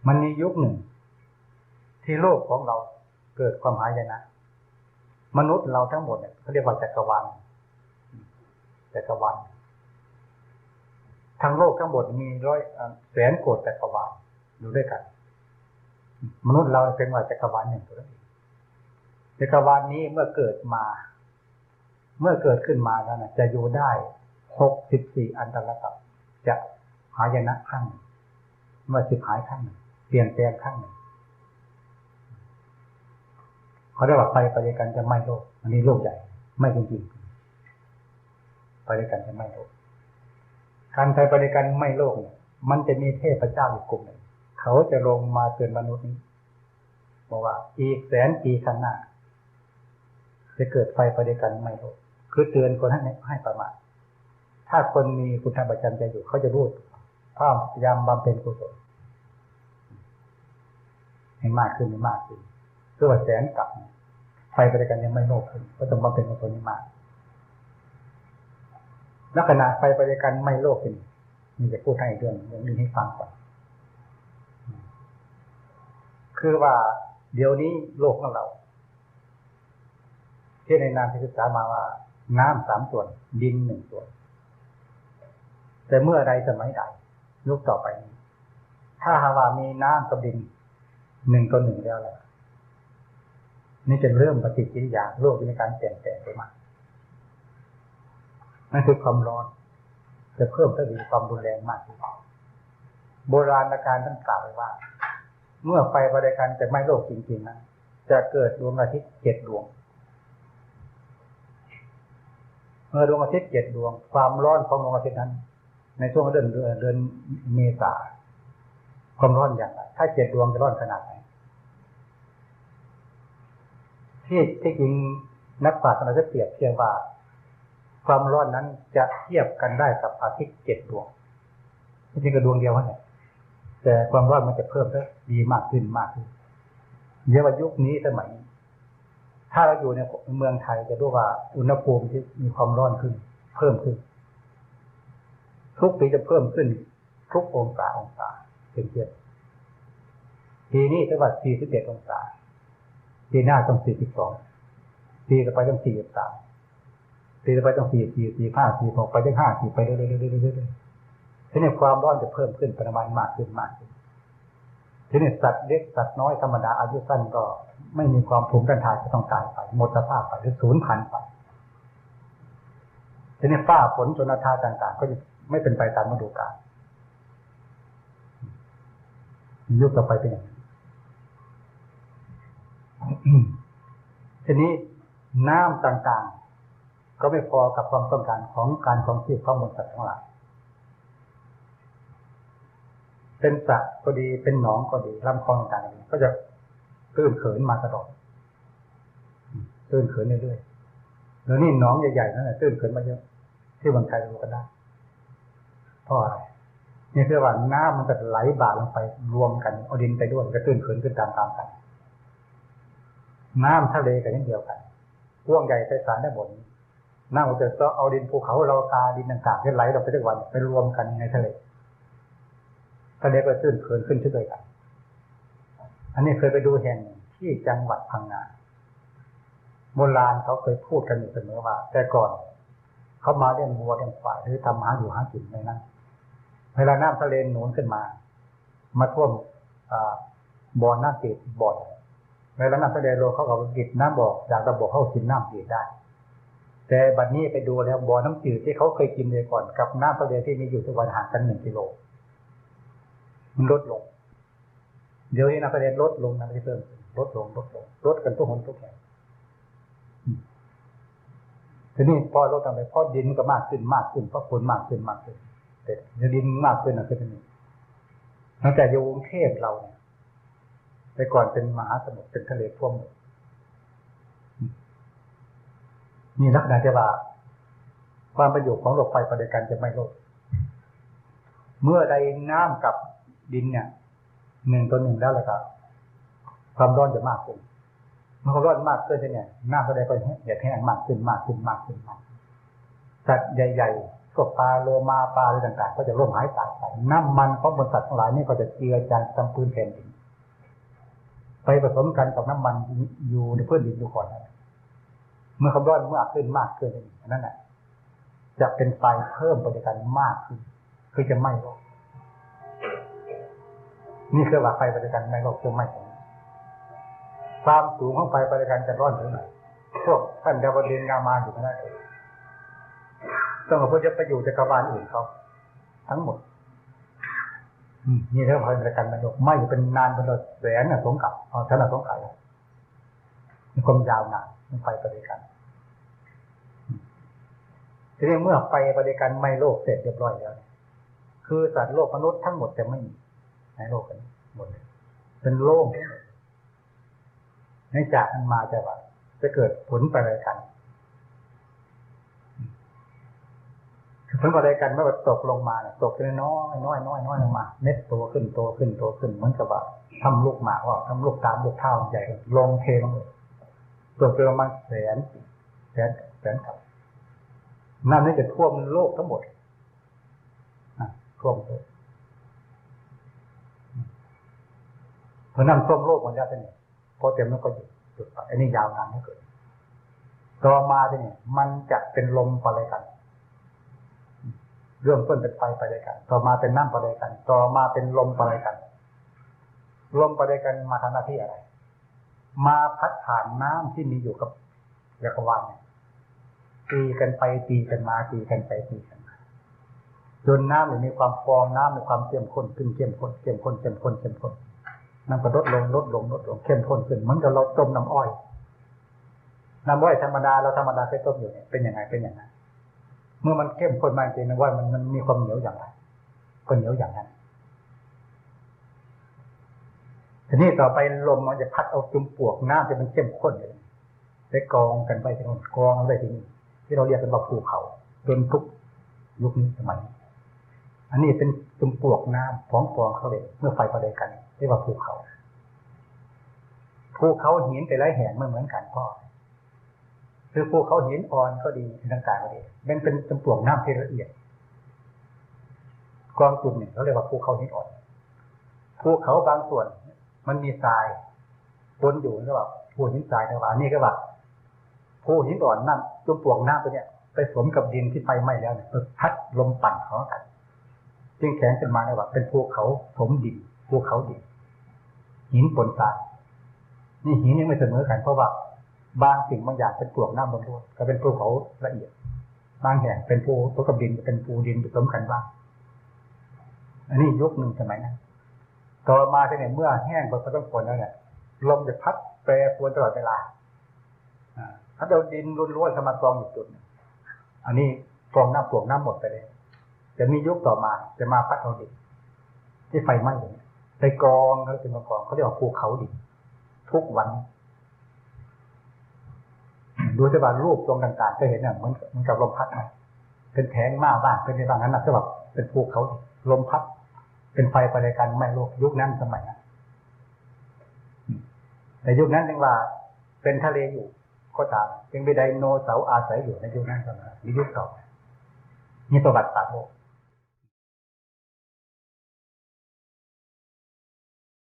มันมียุคหนึ่งที่โลกของเราเกิดความหายนะมนุษย์เราทั้งหมดเนี่ยเขาเรียกว่าจักรวาลทั้งโลกทั้งหมดมี100 แสนโกฏจักรวาลอยู่ด้วยกันมนุษย์เราเป็นว่าจักรวาลหนึ่งตัวเองจักรวาลนี้เมื่อเกิดขึ้นมาแล้วนะจะอยู่ได้64 อันตรกับจะหายนะครั้งเมื่อสิบหายครั้งหนึ่งเปลี่ยนแปลงครั้งหนึ่งเขาเรียกว่าไฟไปด้วยกันจะไหม้โลกอันนี้โลกใหญ่ไม่จริงๆไปด้วยกันจะไหม้โลกการไฟไปด้วยกันไหม้โลกเนี่ยมันจะมีเทพเจ้าอีกกลุ่มหนึ่งเขาจะลงมาเตือนมนุษย์นี้บอกว่าอีก100,000 ปีข้างหน้าจะเกิดไฟไปด้วยกันไหม้โลกคือเตือนคนให้ประมาทถ้าคนมีคุณธรรมประจำใจอยู่เขาจะรู้พยายามบำเพ็ญกุศลให้มากขึ้นเพื่อว่า100,000 กับไฟไปด้วยกันยังไม่โลกขึ้นก็ต้องบำเพ็ญกุศลนี้มากลักษณะไฟไปด้วยกันไม่โลกขึ้นนี่จะพูดให้เรื่องนี้ให้ฟังก่อนคือว่าเดี๋ยวนี้โลกของเราที่ในนามที่ศึกษามาว่าน้ำ3 ส่วนดิน1 ส่วนแต่เมื่อใดสมัยใดยุคต่อไปนี้ถ้าหากว่ามีน้ำกับดิน1 แล้วแหละนี่จะเริ่มปฏิกิริยาโลกมีการเปลี่ยนแปลงไปมากนั่นคือความร้อนจะเพิ่มทวีความรุนแรงมากขึ้นโบราณการท่านกล่าวไว้ว่าเมื่อไฟประเดกันจะไหม้โลกจริงๆนะจะเกิดดวงอาทิตย์7 ดวงเมื่อดวงอาทิตย์7 ดวงความร้อนของดวงอาทิตย์นั้นในช่วงเดือนเมษาความร้อนอย่างไรถ้า7 ดวงจะร้อนขนาดไหนที่จริงนักปราชญ์เราจะเปรียบเทียบว่าความร้อนนั้นจะเทียบกันได้กับอาทิตย์7 ดวงที่จริงก็ดวงเดียวนั่นแหละแต่ความร้อนมันจะเพิ่มได้ดีมากขึ้นเยอะว่ายุคนี้สมัยถ้าเราอยู่ในเมืองไทยจะรู้ว่าอุณหภูมิที่มีความร้อนขึ้นเพิ่มขึ้นทุกปีจะเพิ่มขึ้นทุกองศาเป็นเทียบปีนี้จะว่า41 องศาปีหน้าต้อง42ปีต่อไปต้อง43ปีต่อไปต้อง44 45 46ไปถึง50ไปเรื่อยๆทีนี้ความร้อนจะเพิ่มขึ้นปริมาณมากขึ้นทีนี้สัตว์เล็กสัตว์น้อยธรรมดาอายุสั้นก็ไม่มีความภูมิต้านทานจะต้องตายไปหมดสภาพไปหรือสูญพันธุ์ไปทีนี้ฟ้าฝนชนทานต่างๆก็จะไม่เป็นไปตามฤดูกาลยุคต่อไปเป็นอย่างนี้ทีนี้น้ำต่างๆก็ไม่พอกับความต้องการของการครองชีพของมนุษย์สัตว์ทั้งหลายเป็นสระก็ดีเป็นหนองก็ดีลำคลองต่างๆก็จะตื้นเขินมาตลอดตื้นเขินเรื่อยๆแล้วนี่หนองใหญ่ๆนั่นแหละตื้นเขินมาเยอะที่เมืองไทยรู้กันได้เพราะอะไรนี่คือว่าน้ำมันจะไหลบ่าลงไปรวมกันเอาดินไปด้วยก็ตื้นเขินขึ้นตามกันน้ำทะเลกันเช่นเดียวกันพ่วงใหญ่ไปสารได้หมดน้ำมันจะเอาดินภูเขาเราตาดินต่างๆที่ไหลลงไปทุกวันไปรวมกันในทะเลก็ตื้นเขินขึ้นด้วยกันอันนี้เคยไปดูแห่งที่จังหวัดพังงาโบราณเขาเคยพูดกันอยู่เสมอว่าแต่ก่อนเขามาเลี้ยงวัวเลี้ยงควายหรือทำหากินในนั้นเวลาน้ำทะเลหนุนขึ้นมาท่วมบ่อน้ำจืดบ่อเวลาน้ำทะเลลงเขาก็กินน้ำบ่อจากระบบเขากินน้ำจืดได้แต่บัดนี้ไปดูแล้วบ่อน้ำจืดที่เขาเคยกินเลยก่อนกับน้ำทะเลที่มีอยู่ทุกวันห่างกัน1 กิโลมันลดลงเดี๋ยวนี้น้ำทะเลลดลงน้ำทะเลเพิ่มลดกันทุกคนทุกแห่งทีนี้พอลดลงไปพอดินก็มากขึ้นเพราะฝนมากขึ้นแต่ดินมากขึ้นนะคือเป็นตั้งแต่อยู่กรุงเทพเราเนี่ยแต่ก่อนเป็นมหาสมุทรเป็นทะเลท่วมหมดนี่ลักษณะที่ว่าความประโยชน์ของโลกไฟประเดียวกันจะไม่ลดเมื่อใดน้ำกับดินเนี่ย1 แล้วล่ะครับความร้อนจะมากขึ้นเมื่อความร้อนมากขึ้นเนี่ยน้ำทะเลก็แห้งมากขึ้นสัตว์ใหญ่ๆ ก็ปลาโลมาปลาอะไรต่างๆก็จะล่มหายตายไปน้ำมันของบนสัตว์ทั้งหลายนี่ก็จะเจือจางตามพื้นแผ่นดินไปผสมกันกับน้ำมันอยู่ในพื้นดินอยู่ก่อนเมื่อความร้อนมากขึ้นนั่นแหละจะเป็นไฟเพิ่มปฏิการมากขึ้นคือจะไหม้โลกนี่คือว่าไฟปฏิการไหม้โลกคือไหม้ความสูงของไฟปฏิการจะร้อนถึงไหนพวกท่านเดวดินนามาอยู่ไม่ได้ต้องเอาพวกจะไปอยู่จักรวาลอื่นเขาทั้งหมดนี่เรื่องไฟปฏิการไหม้โลกไหม้เป็นนานเป็นแสนสงกับท่านสงกับมีความยาวนานไฟปฏิการทีนี้เมื่อไฟปฏิการไหม้โลกเสร็จเรียบร้อยแล้วคือสัตว์โลกมนุษย์ทั้งหมดจะไม่มีในโลกนี้หมดเป็นโล่งในจากนั้นมาจะเกิดผลปฏิการผลปฏิการเมื่อตกลงมาตกน้อยลงมาเม็ดโตขึ้นเหมือนกับว่าทำลูกหมากว่าทำลูกตามลูกเท่าใหญ่ลงเทลงเลยตัวประมาณแสนกับน้ำนี่จะท่วมโลกทั้งหมดท่วมโลกพอน้ำท่วมโลกมันจะเป็นไงพอเต็มแล้วก็หยุดไปอันนี้ยาวนานไม่เกิดต่อมาที่นี่มันจะเป็นลมปะเลยกันเริ่มต้นเป็นไฟปะเลยกันต่อมาเป็นน้ำปะเลยกันต่อมาเป็นลมปะเลยกันลมปะเลยกันมาทำหน้าที่อะไรมาพัดผ่านน้ำที่มีอยู่กับจักรวาลตีกันไปตีกันมาตีกันไปตีกันมาจนน้ำมีความฟองน้ำมีความเข้มข้นขึ้นเข้มข้นน้ำก็ลดลงเข้มข้นขึ้นเหมือนกับเราต้มน้ำอ้อยธรรมดาเราธรรมดาเคยต้มอยู่เนี่ยเป็นยังไงเมื่อมันเข้มข้นมากจริงนะว่ามันมีความเหนียวอย่างไรก็เหนียวอย่างนั้นทีนี้ต่อไปลมมันจะพัดเอาจุ่มปวกน้ำที่มันเข้มข้นเลยได้กองกันไปที่โน่นกองไปที่นี่ที่เราเรียกกันว่าภูเขาจนทุกยุคนี้สมัยอันนี้เป็นจุ่มปวกน้ำฟองเขาเลยเมื่อไฟประเดกันเรียกว่าภูเขาหินแต่ละแห่งไม่เหมือนกันพ่อคือภูเขาหินอ่อนก็ดีต่างๆก็ดีมันเป็นจุ่มปวกน้ำที่ละเอียดกองจุ่มเนี่ยเขาเรียกว่าภูเขาหินอ่อนภูเขาบางส่วนมันมีทรายปนอยู่ก็แบบภูหินทรายต่างๆนี่ก็แบบภูหินอ่อนนั่นจุ่มปวกน้ำตัวเนี้ยไปสวมกับดินที่ไฟไหม้แล้วเนี่ยพัดลมปั่นเขากันจึงแข็งขึ้นมาเลยว่าเป็นภูเขาถมดินภูเขาดินหินปนทรายนี่หินยังไม่เสมอกันเพราะว่าบางสิ่งบางอย่างเป็นปวกน้ำบนท้นก็เป็นภูเขาละเอียดบางแห่งเป็นภูกับดินเป็นภูดินผสมกันบ้างอันนี้ยุคหนึ่งสมัยนั้นต่อมาที่เนี่ยเมื่อแห้งพอต้องฝนแล้วเนี่ยลมจะพัดแปรปรวนตลอดเวลาถ้าเราดินล้วนๆเข้ามากองอยู่จุดอันนี้กองน้ำปวกน้ำหมดไปเลยจะมียุคต่อมาจะมาพัดเอาดินที่ไฟไหม้อย่างนี้ไปกองเขาเป็นกองเขาเรียกว่าภูเขาดินทุกวันดูจะบานรูปตรงต่างๆจะเห็นเนี่ยเหมือนกับลมพัดไหมเป็นแผงมากบ้างเป็นในบางนั้นนะจะแบบเป็นภูเขาลมพัดเป็นไฟประเดกันไหม้โลกยุคนั้นสมัยนั้นแต่ยุคนั้นยังว่าเป็นทะเลอยู่ก็ตามยังมีไดโนเสาร์อาศัยอยู่ในยุคนั้นสมัยมียุคเก่านี่ประวัติศาสตร์โลก